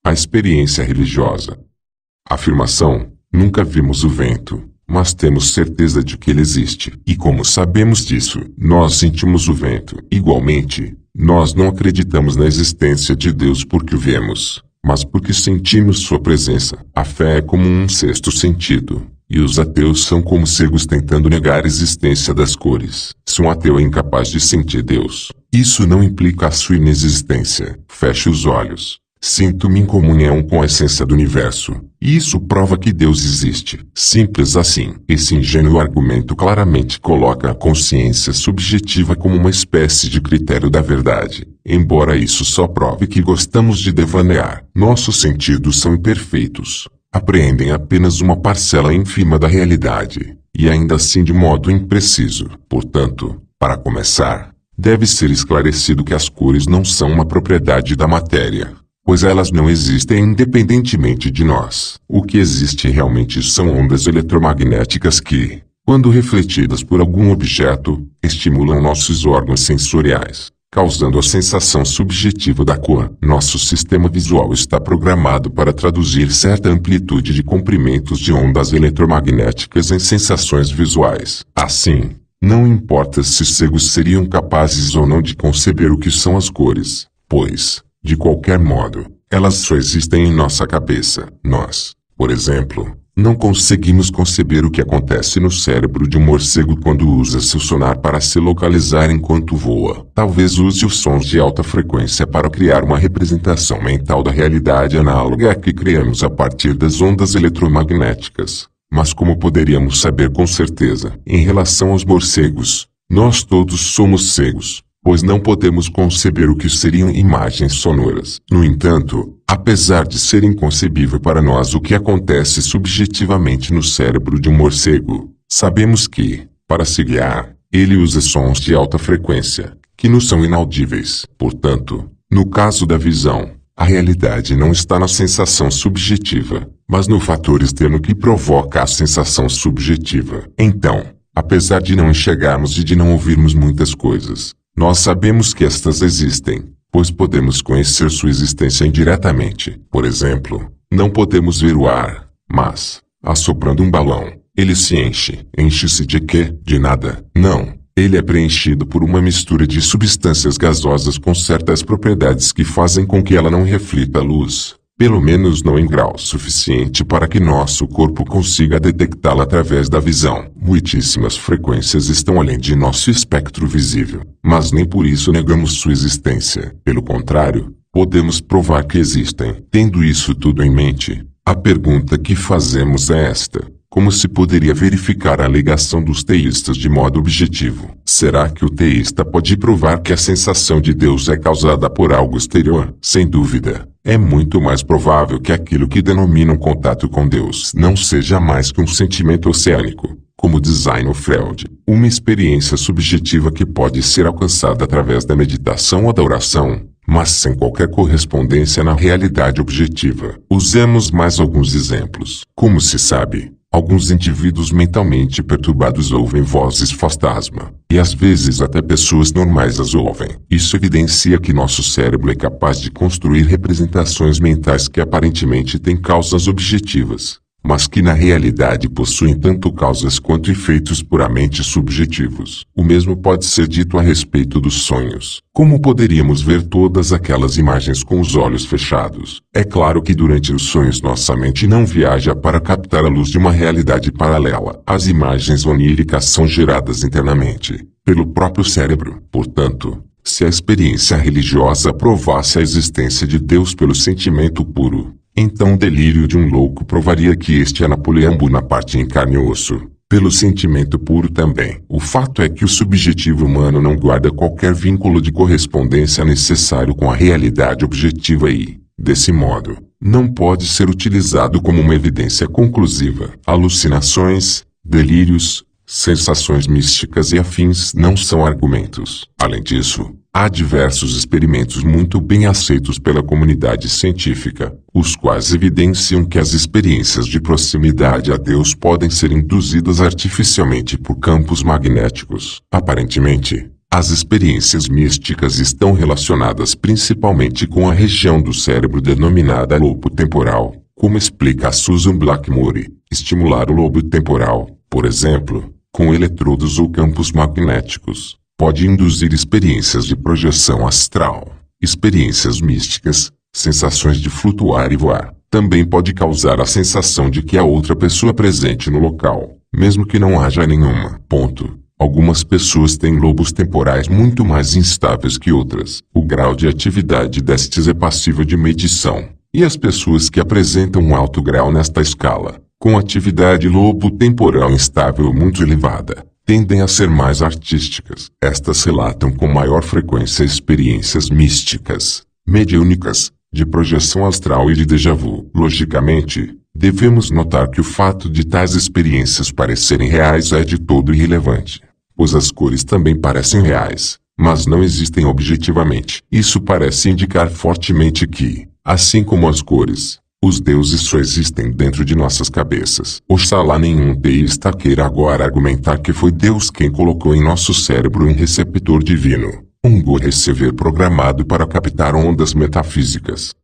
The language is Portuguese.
A experiência religiosa. Afirmação: nunca vimos o vento, mas temos certeza de que ele existe. E como sabemos disso, nós sentimos o vento. Igualmente, nós não acreditamos na existência de Deus porque o vemos, mas porque sentimos sua presença. A fé é como um sexto sentido, e os ateus são como cegos tentando negar a existência das cores. Se um ateu é incapaz de sentir Deus, isso não implica a sua inexistência. Feche os olhos. Sinto-me em comunhão com a essência do universo, e isso prova que Deus existe. Simples assim. Esse ingênuo argumento claramente coloca a consciência subjetiva como uma espécie de critério da verdade. Embora isso só prove que gostamos de devanear, nossos sentidos são imperfeitos, apreendem apenas uma parcela ínfima da realidade, e ainda assim de modo impreciso. Portanto, para começar, deve ser esclarecido que as cores não são uma propriedade da matéria, pois elas não existem independentemente de nós. O que existe realmente são ondas eletromagnéticas que, quando refletidas por algum objeto, estimulam nossos órgãos sensoriais, causando a sensação subjetiva da cor. Nosso sistema visual está programado para traduzir certa amplitude de comprimentos de ondas eletromagnéticas em sensações visuais. Assim, não importa se cegos seriam capazes ou não de conceber o que são as cores, pois, de qualquer modo, elas só existem em nossa cabeça. Nós, por exemplo, não conseguimos conceber o que acontece no cérebro de um morcego quando usa seu sonar para se localizar enquanto voa. Talvez use os sons de alta frequência para criar uma representação mental da realidade análoga à que criamos a partir das ondas eletromagnéticas. Mas como poderíamos saber com certeza? Em relação aos morcegos, nós todos somos cegos, pois não podemos conceber o que seriam imagens sonoras. No entanto, apesar de ser inconcebível para nós o que acontece subjetivamente no cérebro de um morcego, sabemos que, para se guiar, ele usa sons de alta frequência, que nos são inaudíveis. Portanto, no caso da visão, a realidade não está na sensação subjetiva, mas no fator externo que provoca a sensação subjetiva. Então, apesar de não enxergarmos e de não ouvirmos muitas coisas, nós sabemos que estas existem, pois podemos conhecer sua existência indiretamente. Por exemplo, não podemos ver o ar, mas, assoprando um balão, ele se enche. Enche-se de quê? De nada. Não. Ele é preenchido por uma mistura de substâncias gasosas com certas propriedades que fazem com que ela não reflita a luz, pelo menos não em grau suficiente para que nosso corpo consiga detectá-la através da visão. Muitíssimas frequências estão além de nosso espectro visível, mas nem por isso negamos sua existência. Pelo contrário, podemos provar que existem. Tendo isso tudo em mente, a pergunta que fazemos é esta: como se poderia verificar a alegação dos teístas de modo objetivo? Será que o teísta pode provar que a sensação de Deus é causada por algo exterior? Sem dúvida. É muito mais provável que aquilo que denominam contato com Deus não seja mais que um sentimento oceânico, como diz Zygmunt Freud, uma experiência subjetiva que pode ser alcançada através da meditação ou da oração, mas sem qualquer correspondência na realidade objetiva. Usemos mais alguns exemplos. Como se sabe, alguns indivíduos mentalmente perturbados ouvem vozes fantasma, e às vezes até pessoas normais as ouvem. Isso evidencia que nosso cérebro é capaz de construir representações mentais que aparentemente têm causas objetivas, mas que na realidade possuem tanto causas quanto efeitos puramente subjetivos. O mesmo pode ser dito a respeito dos sonhos. Como poderíamos ver todas aquelas imagens com os olhos fechados? É claro que durante os sonhos nossa mente não viaja para captar a luz de uma realidade paralela. As imagens oníricas são geradas internamente, pelo próprio cérebro. Portanto, se a experiência religiosa provasse a existência de Deus pelo sentimento puro, então o delírio de um louco provaria que este é Napoleão Bonaparte em carne e osso, pelo sentimento puro também. O fato é que o subjetivo humano não guarda qualquer vínculo de correspondência necessário com a realidade objetiva e, desse modo, não pode ser utilizado como uma evidência conclusiva. Alucinações, delírios, sensações místicas e afins não são argumentos. Além disso, há diversos experimentos muito bem aceitos pela comunidade científica, os quais evidenciam que as experiências de proximidade a Deus podem ser induzidas artificialmente por campos magnéticos. Aparentemente, As experiências místicas estão relacionadas principalmente com a região do cérebro denominada lobo temporal, como explica a Susan Blackmore. Estimular o lobo temporal, por exemplo, com eletrodos ou campos magnéticos, pode induzir experiências de projeção astral, experiências místicas, sensações de flutuar e voar. Também pode causar a sensação de que há outra pessoa presente no local, mesmo que não haja nenhuma. Algumas pessoas têm lobos temporais muito mais instáveis que outras. O grau de atividade destes é passível de medição, e as pessoas que apresentam um alto grau nesta escala, com atividade lobo temporal instável muito elevada, tendem a ser mais artísticas. Estas relatam com maior frequência experiências místicas, mediúnicas, de projeção astral e de déjà vu. Logicamente, devemos notar que o fato de tais experiências parecerem reais é de todo irrelevante, pois as cores também parecem reais, mas não existem objetivamente. Isso parece indicar fortemente que, assim como as cores, os deuses só existem dentro de nossas cabeças. Oxalá nenhum teísta queira agora argumentar que foi Deus quem colocou em nosso cérebro um receptor divino, um receiver programado para captar ondas metafísicas.